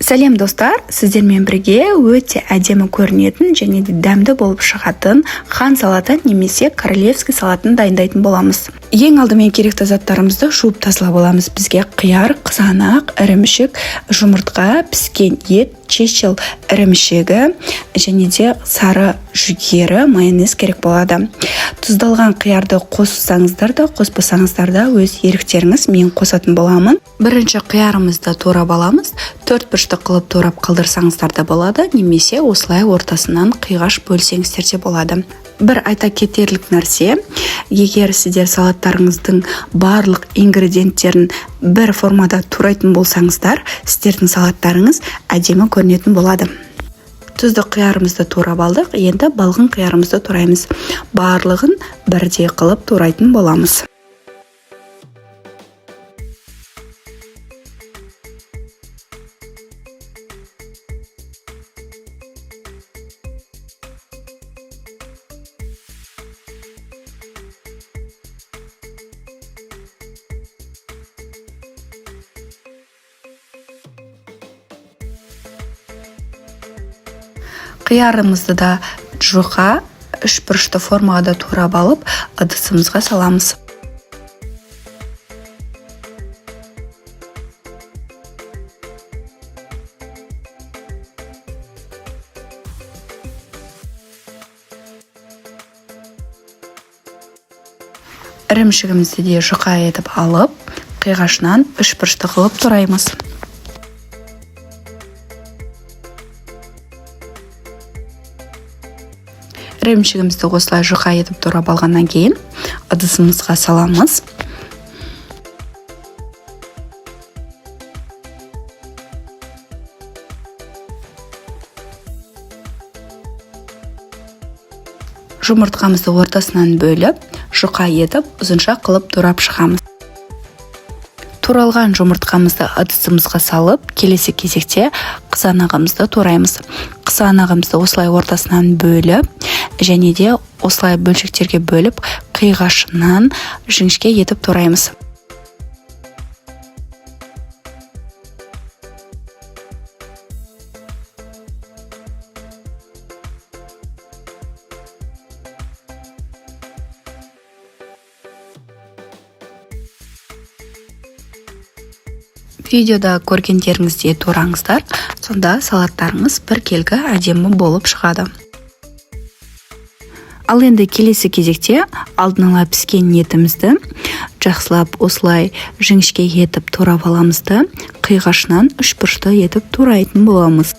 Сәлем достар, сіздермен бірге өте әдемі көрінетін және де дәмді болып шығатын хан салатын немесе королевский салатын дайындайтын боламыз. Ең алдымен керекті заттарымызды жуып тазалап аламыз. Бізге қияр, қызанақ, ірімшік, жұмыртқа, піскен ет, чечил ірімшігі және де сары жүгері, майонез керек болады. Тұздалған қиярды қоссаңыздар да, қоспасаңыздар да өз еріктеріңіз, мен қосатын боламын. Бірінші қиярымызды турап аламыз. 4 бұрышты қылып турап қалдырсаңыздар да болады, немесе осылай ортасынан қиғаш бөлсеңіздер де болады. Бір айта кетерлік нәрсе, егер сіздер салаттарыңыздың барлық ингредиенттерін бір формада турайтын болсаңыздар, сіздердің салаттарыңыз әдемі көрінетін болады. Тұзды қиярымызды турап алдық, енді балғын қиярымызды тураймыз. Барлығын бірдей қылып турайтын боламыз. Қиярымызды да жұқа 3 бұрышты формада турап алып, ыдысымызға саламыз. Ірімшігімізді де жұқа етіп алып, қиғашынан 3 бұрышты қылып тураймыз. Ірімшігімізді осылай жұқа етіп турап алғаннан кейін ыдысымызға саламыз. Жұмыртқамызды ортасынан бөліп, жұқа етіп, ұзынша қылып турап шығамыз. Туралған жұмыртқамызды ыдысымызға салып, келесі кезекте қызанағымызды тураймыз. Қызанағымызды осылай ортасынан бөліп, және де осылай бөлшектерге бөліп, қиғашынан жіңішке етіп тураймыз. Видеода көргендеріңізде тураңыздар, сонда салаттарыңыз бір келгі әдемі болып шығады. Ал енді келесі кезекте алдын ала піскен етімізді жақсылап осылай жіңішке етіп турап аламызды, қиғашынан 3 бұрышты етіп турайтын боламыз.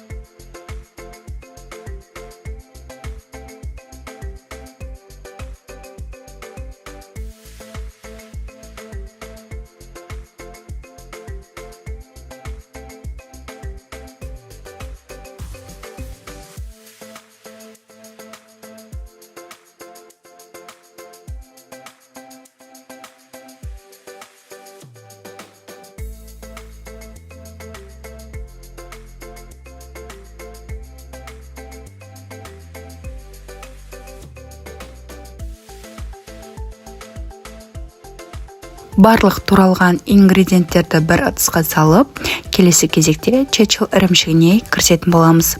Барлық туралған ингредиенттерді бір ыдысқа салып, келесі кезекте чечил ірімшігіне кірісетін боламыз.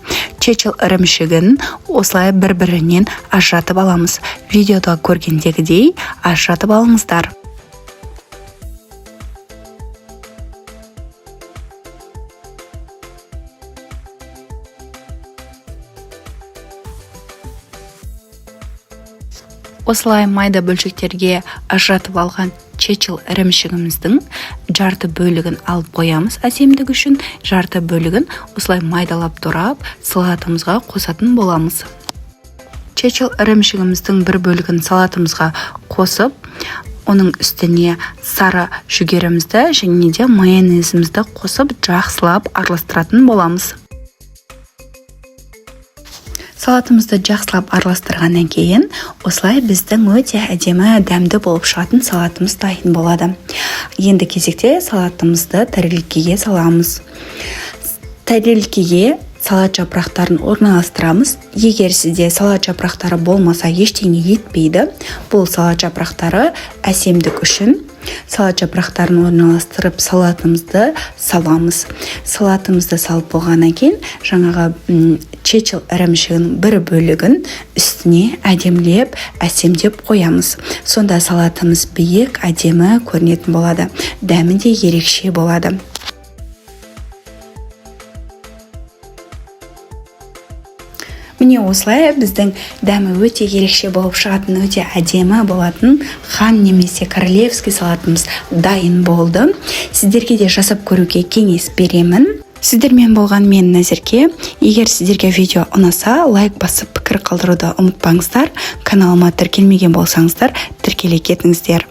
Чечил ірімшігін осылай бір-бірінен ажыратып аламыз. Видеода көргендегідей ажыратып алыңыздар. Осылай майда бөлшектерге ажыратып алған чечил ірімшігіміздің жарты бөлігін алып қоямыз әсемдік үшін. Жарты бөлігін осылай майдалап турап, салатымызға қосатын боламыз. Чечил ірімшігіміздің бір бөлігін салатымызға қосып, оның үстіне сары жүгерімізді және де майонезімізді қосып жақсылап араластыратын боламыз. Салатымызды жақсылап араластырғаннан кейін, осылай біздің өте әдемі дәмді болып шығатын салатымыз дайын болады. Енді кезекте салатымызды тарелкеге саламыз. Тарелкеге салат жапырақтарын орналастырамыз. Егер сізде салат жапырақтары болмаса, ештеңе етпейді. Бұл салат жапырақтары әсемдік үшін салат жапырақтарын орналастырып салатымызды саламыз. Салатымызды салып болғаннан кейін жаңағы чечил ірімшігінің бір бөлігін үстіне әдемілеп, әсемдеп қоямыз. Сонда салатымыз биік, әдемі көрінетін болады. Дәмі де ерекше болады. Міне осылай біздің дәмі өте ерекше болып шығатын, өте әдемі болатын хан немесе королевский салатымыз дайын болды. Сіздерге де жасап көруге кеңес беремін. Сіздермен болған мен Назерке. Егер сіздерге видео ұнаса, лайк басып пікір қалдыруды ұмытпаңыздар. Каналыма тіркелмеген болсаңыздар, тіркеле кетіңіздер.